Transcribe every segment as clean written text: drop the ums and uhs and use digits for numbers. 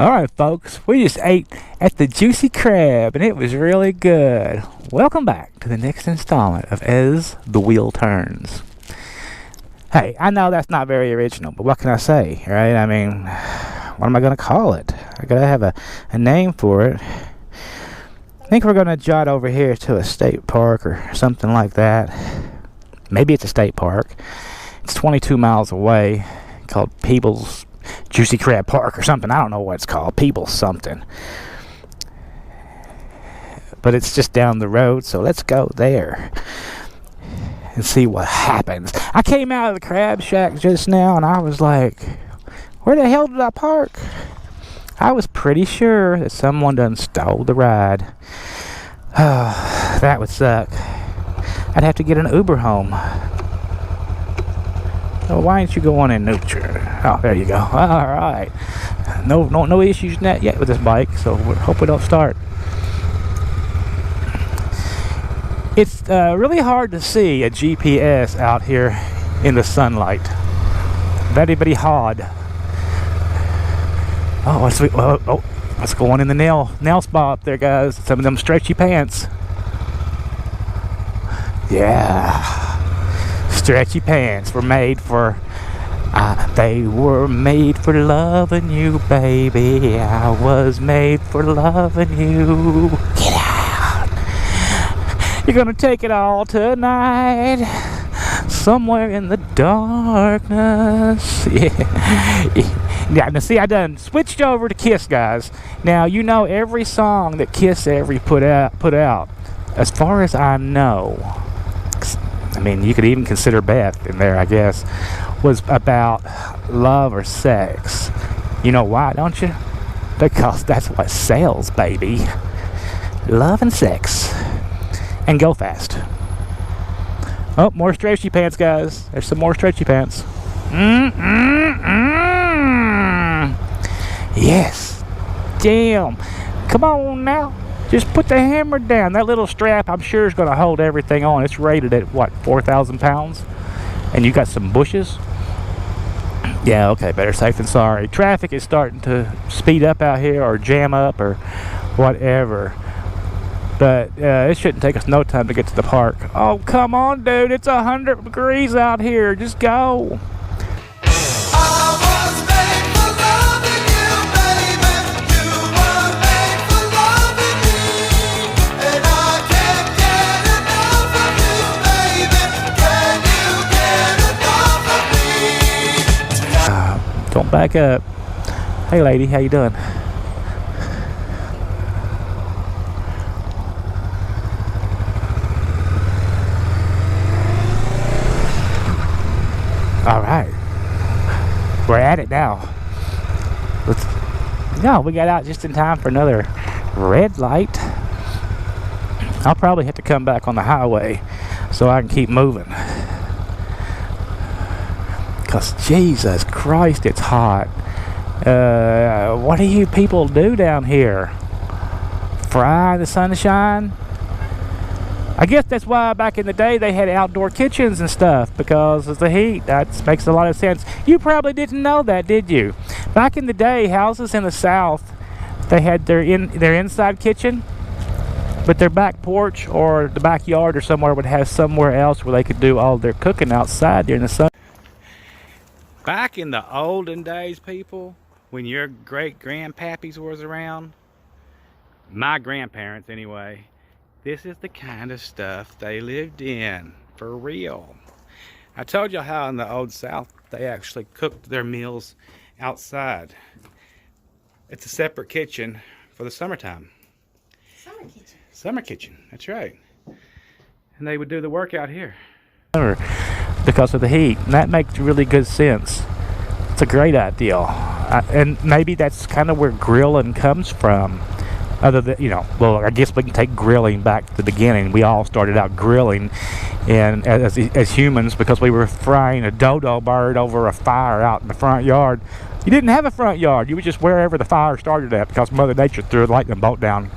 Alright folks, we just ate at the Juicy Crab and it was really good. Welcome back to the next installment of As the Wheel Turns. Hey, I know that's not very original, but what can I say, right? I mean, what am I going to call it? I gotta have a name for it. I think we're going to jot over here to a state park or something like that. Maybe it's a state park. It's 22 miles away, called Peebles Juicy Crab Park or something. I don't know what it's called. Peebles something. But it's just down the road, so let's go there and see what happens. I came out of the crab shack just now and I was like, where the hell did I park? I was pretty sure that someone done stole the ride. Oh, that would suck. I'd have to get an Uber home. Oh, why ain't you going in neutral? Oh, there you go. All right. No issues yet with this bike, so we hope we don't start. It's really hard to see a GPS out here in the sunlight. Very hard. Oh, what's going in the nail spot up there, guys? Some of them stretchy pants. Yeah. Stretchy pants were made for they were made for loving you, baby. I was made for loving you. Get out. You're gonna take it all tonight, somewhere in the darkness. Yeah, now see, I done switched over to Kiss, guys. Now you know every song that Kiss ever put out, as far as I know, I mean, you could even consider Beth in there, I guess, was about love or sex. You know why, don't you? Because that's what sells, baby. Love and sex. And go fast. Oh, more stretchy pants, guys. There's some more stretchy pants. Yes. Damn. Come on now. Just put the hammer down. That little strap, I'm sure, is going to hold everything on. It's rated at, what, 4,000 pounds? And you got some bushes? Yeah, okay, better safe than sorry. Traffic is starting to speed up out here or jam up or whatever. But it shouldn't take us no time to get to the park. Oh, come on, dude. It's 100 degrees out here. Just go. Don't back up. Hey lady, how you doing? Alright. We're at it now. We got out just in time for another red light. I'll probably have to come back on the highway so I can keep moving. Because Jesus Christ, it's hot. What do you people do down here? Fry the sunshine? I guess that's why back in the day they had outdoor kitchens and stuff, because of the heat. That makes a lot of sense. You probably didn't know that, did you? Back in the day, houses in the South, they had their inside kitchen, but their back porch or the backyard or somewhere would have somewhere else where they could do all their cooking outside during the sun. Back in the olden days, people, when your great-grandpappies was around, my grandparents anyway, this is the kind of stuff they lived in, for real. I told you how in the old South they actually cooked their meals outside. It's a separate kitchen for the summertime. Summer kitchen. Summer kitchen, that's right. And they would do the work out here because of the heat, and that makes really good sense. It's a great idea, and maybe that's kind of where grilling comes from. Other than, well, I guess we can take grilling back to the beginning. We all started out grilling, and as humans, because we were frying a dodo bird over a fire out in the front yard. You didn't have a front yard. You were just wherever the fire started at, because Mother Nature threw a lightning bolt down.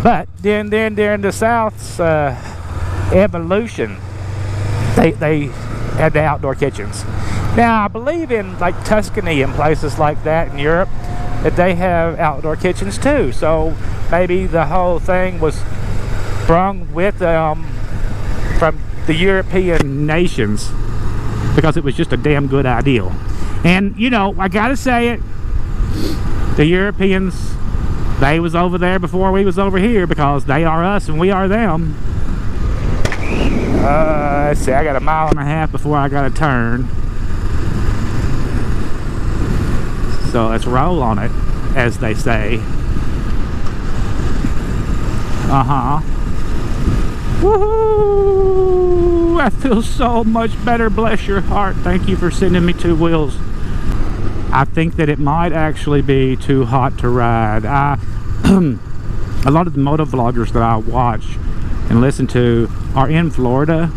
But then during the South's evolution, they had the outdoor kitchens, Now, I believe in like Tuscany and places like that in Europe that they have outdoor kitchens too. So maybe the whole thing was sprung with from the European nations because it was just a damn good idea. And you know, I gotta say it, the Europeans, they was over there before we was over here because they are us and we are them. Let's see, I got 1.5 miles before I gotta turn. So let's roll on it, as they say. Woohoo! That feels so much better, bless your heart. Thank you for sending me 2 wheels. I think that it might actually be too hot to ride. A lot of the moto vloggers that I watch and listen to are in Florida,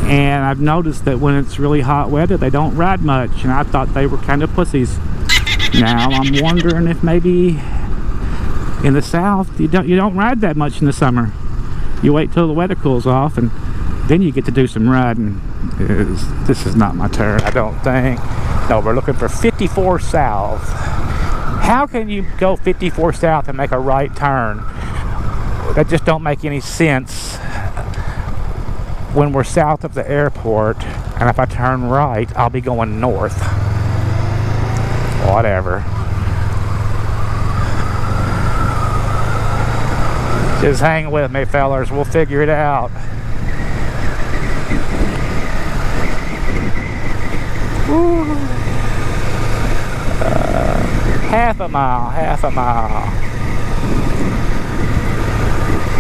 and I've noticed that when it's really hot weather they don't ride much, and I thought they were kind of pussies. Now I'm wondering if maybe in the south you don't ride that much in the summer. You wait till the weather cools off and then you get to do some riding. This is not my turn, I don't think. No, we're looking for 54 south. How can you go 54 south and make a right turn? That just don't make any sense when we're south of the airport, and if I turn right I'll be going north. Whatever. Just hang with me, fellas, we'll figure it out. Half a mile.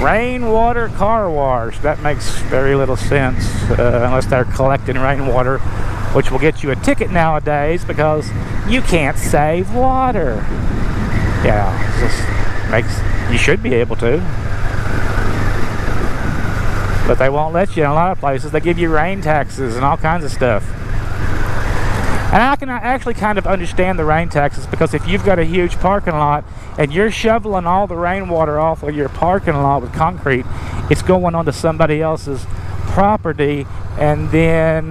Rainwater car wash. That makes very little sense unless they're collecting rainwater, which will get you a ticket nowadays because you can't save water. Yeah, you should be able to, but they won't let you in a lot of places. They give you rain taxes and all kinds of stuff. And I can actually kind of understand the rain taxes, because if you've got a huge parking lot and you're shoveling all the rainwater off of your parking lot with concrete, it's going onto somebody else's property, and then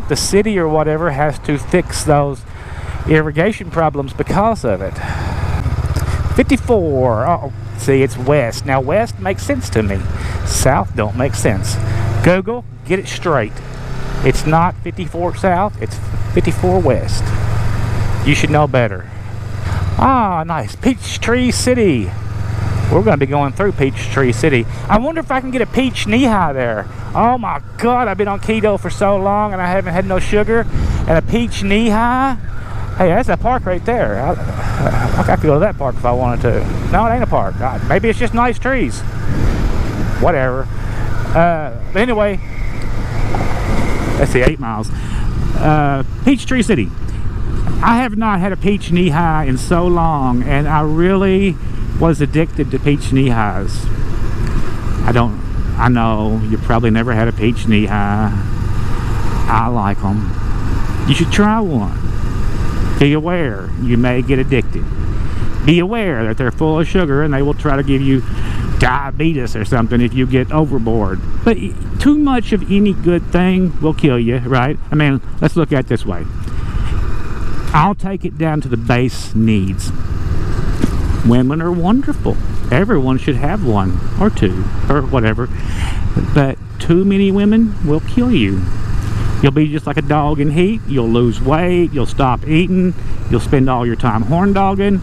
the city or whatever has to fix those irrigation problems because of it. 54. Oh, see, it's west. Now west makes sense to me. South don't make sense. Google, get it straight. It's not 54 south, it's 54 west. You should know better. Ah, nice. Peachtree City. We're going to be going through Peachtree City. I wonder if I can get a peach knee-high there. Oh my God, I've been on keto for so long and I haven't had no sugar. And a peach knee-high? Hey, that's a park right there. I could go to that park if I wanted to. No, it ain't a park. Maybe it's just nice trees. Whatever. But anyway, let's see, 8 miles. Peachtree City. I have not had a peach knee-high in so long, and I really was addicted to peach knee-highs. I know you probably never had a peach knee-high. I like them. You should try one. Be aware you may get addicted. Be aware that they're full of sugar and they will try to give you diabetes or something if you get overboard. But too much of any good thing will kill you, right? I mean, let's look at it this way. I'll take it down to the base needs. Women are wonderful. Everyone should have one or two or whatever. But too many women will kill you. You'll be just like a dog in heat. You'll lose weight. You'll stop eating. You'll spend all your time horn dogging.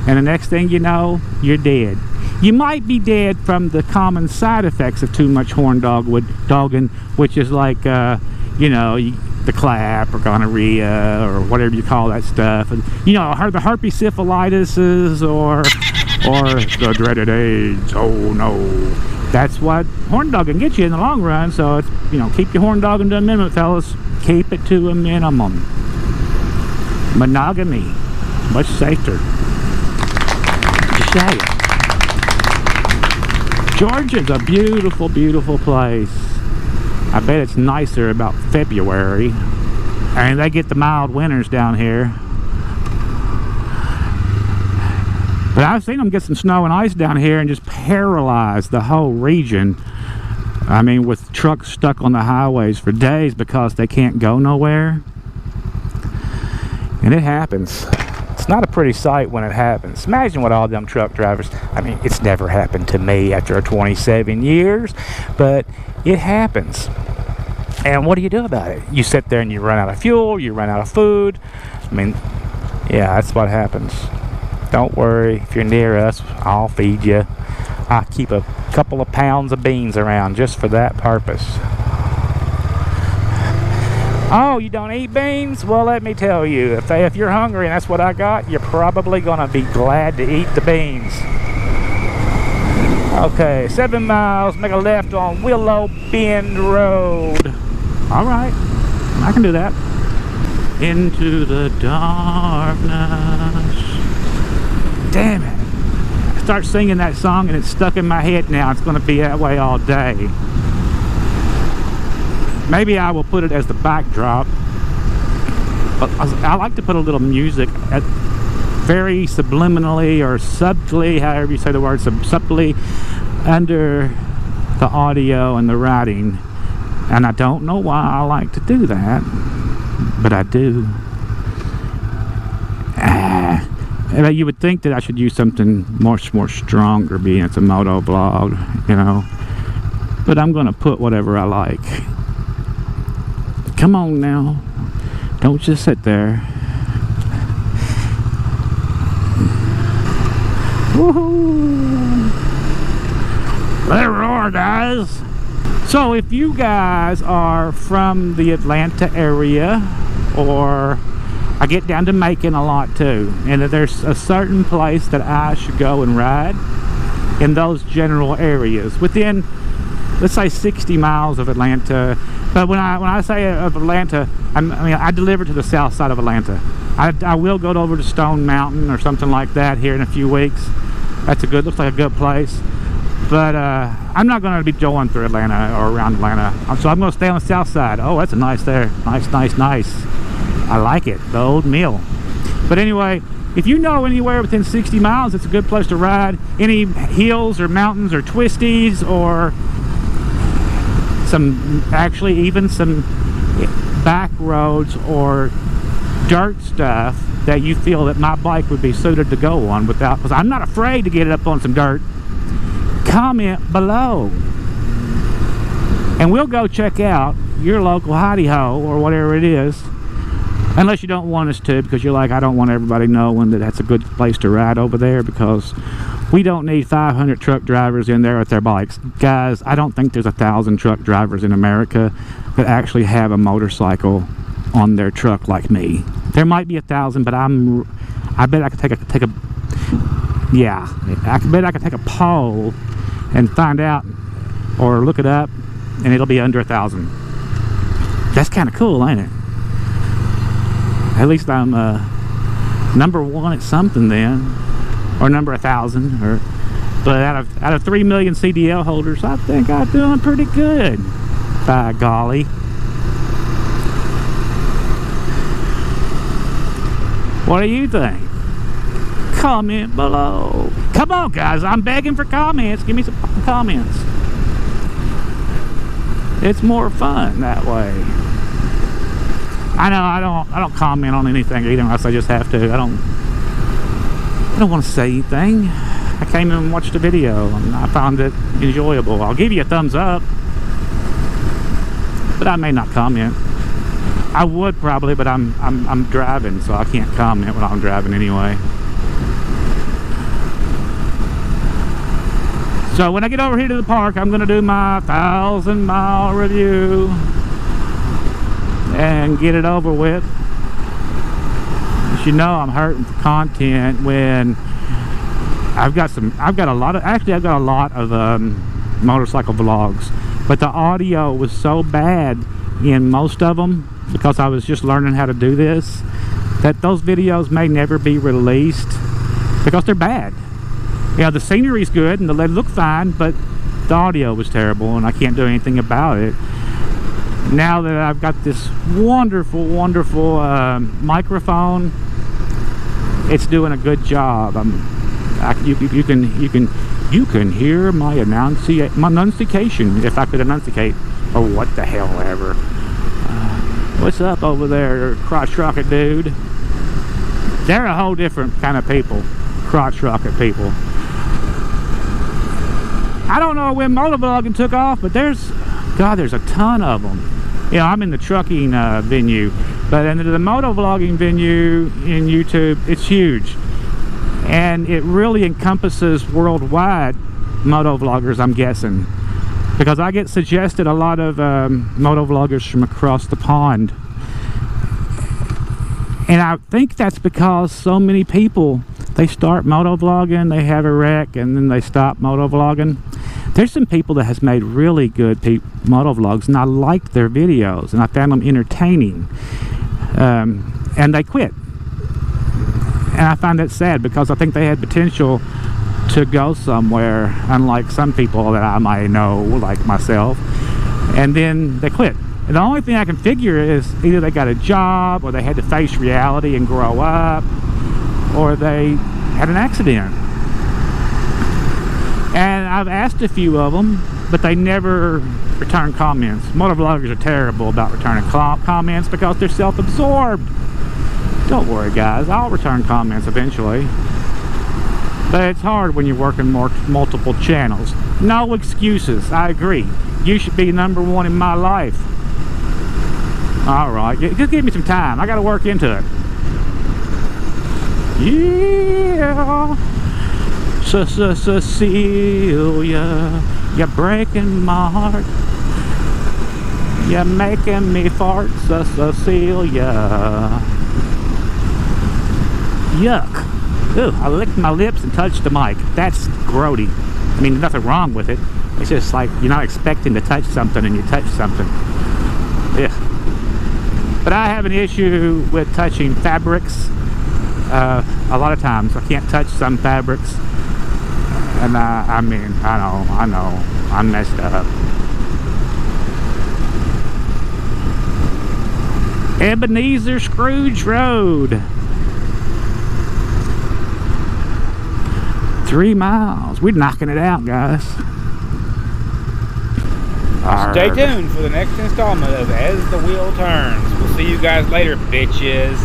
And the next thing you know, you're dead. You might be dead from the common side effects of too much horn dogging, which is like, you know, the clap or gonorrhea or whatever you call that stuff. And, you know, the herpes syphilitises or the dreaded AIDS. Oh no. That's what horn dogging gets you in the long run. So, it's, you know, keep your horn dogging to a minimum, fellas. Keep it to a minimum. Monogamy. Much safer. Just say it. Georgia's a beautiful, beautiful place. I bet it's nicer about February. And they get the mild winters down here. But I've seen them get some snow and ice down here and just paralyze the whole region. I mean, with trucks stuck on the highways for days because they can't go nowhere. And it happens. It's not a pretty sight when it happens. Imagine what all them truck drivers, I mean, it's never happened to me after 27 years, but it happens. And what do you do about it? You sit there and you run out of fuel, you run out of food. I mean, yeah, that's what happens. Don't worry, if you're near us, I'll feed you. I keep a couple of pounds of beans around just for that purpose. Oh, you don't eat beans? Well, let me tell you, if you're hungry and that's what I got, you're probably gonna be glad to eat the beans. Okay, 7 miles, make a left on Willow Bend Road. All right, I can do that. Into the darkness. Damn it. I start singing that song and it's stuck in my head now. It's gonna be that way all day. Maybe I will put it as the backdrop. But I like to put a little music at very subliminally or subtly, however you say the word, subtly under the audio and the writing. And I don't know why I like to do that, but I do. You would think that I should use something much more stronger, being it's a moto vlog, you know. But I'm gonna put whatever I like. Come on now, don't just sit there. Woohoo! Let it roar, guys. So if you guys are from the Atlanta area, or I get down to Macon a lot too, and if there's a certain place that I should go and ride in those general areas within, let's say, 60 miles of Atlanta. But when I say of Atlanta, I mean I deliver to the south side of Atlanta. I will go over to Stone Mountain or something like that here in a few weeks. That's a good, looks like a good place. But I'm not going to be going through Atlanta or around Atlanta. So I'm going to stay on the south side. Oh, that's a nice there. Nice, nice, nice. I like it. The Old Mill. But anyway, if you know anywhere within 60 miles, it's a good place to ride. Any hills or mountains or twisties or actually even some back roads or dirt stuff that you feel that my bike would be suited to go on without, because I'm not afraid to get it up on some dirt. Comment below and we'll go check out your local hidey-ho or whatever it is, unless you don't want us to, because you're like, I don't want everybody knowing that that's a good place to ride over there, because we don't need 500 truck drivers in there with their bikes. Guys, I don't think there's 1,000 truck drivers in America that actually have a motorcycle on their truck like me. There might be 1,000, but I bet I could take a yeah, I bet I could take a poll and find out, or look it up, and it'll be under 1,000. That's kind of cool, ain't it? At least I'm number one at something then, or number 1,000, or but out of 3 million CDL holders, I think I'm doing pretty good. By golly. What do you think? Comment below. Come on, guys, I'm begging for comments. Give me some comments. It's more fun that way. I know I don't comment on anything either unless I just have to. I don't want to say anything. I came in and watched the video and I found it enjoyable. I'll give you a thumbs up, but I may not comment. I would probably, but I'm driving, so I can't comment when I'm driving anyway. So when I get over here to the park, I'm gonna do my 1,000-mile review and get it over with. As you know, I'm hurting for content when I've got a lot of motorcycle vlogs, but the audio was so bad in most of them, because I was just learning how to do this, that those videos may never be released because they're bad. Yeah, the scenery's good and they look fine, but the audio was terrible and I can't do anything about it. Now that I've got this wonderful microphone, it's doing a good job. You can hear my enunciation, if I could enunciate, or what the hell ever. What's up over there, crotch rocket dude? They're a whole different kind of people, crotch rocket people. I don't know when motovlogging took off, but there's a ton of them. You know, I'm in the trucking venue, but in the motovlogging venue in YouTube, it's huge. And it really encompasses worldwide motovloggers, I'm guessing. Because I get suggested a lot of motovloggers from across the pond. And I think that's because so many people, they start motovlogging, they have a wreck, and then they stop motovlogging. There's some people that has made really good motovlogs, and I liked their videos, and I found them entertaining. And they quit. And I find that sad because I think they had potential to go somewhere, unlike some people that I might know, like myself. And then they quit. And the only thing I can figure is either they got a job, or they had to face reality and grow up, or they had an accident. And I've asked a few of them, but they never return comments. Motovloggers are terrible about returning comments because they're self-absorbed. Don't worry, guys, I'll return comments eventually. But it's hard when you're working multiple channels. No excuses, I agree. You should be -- in my life. Alright, just give me some time. I gotta work into it. Yeah. Cecilia, you're breaking my heart. You're making me fart, Cecilia. Yuck. Ooh, I licked my lips and touched the mic. That's grody. I mean, nothing wrong with it. It's just like you're not expecting to touch something and you touch something. Yeah. But I have an issue with touching fabrics. A lot of times I can't touch some fabrics. And I mean, I know, I'm messed up. Ebenezer Scrooge Road. 3 miles. We're knocking it out, guys. Stay tuned for the next installment of As the Wheel Turns. We'll see you guys later, bitches.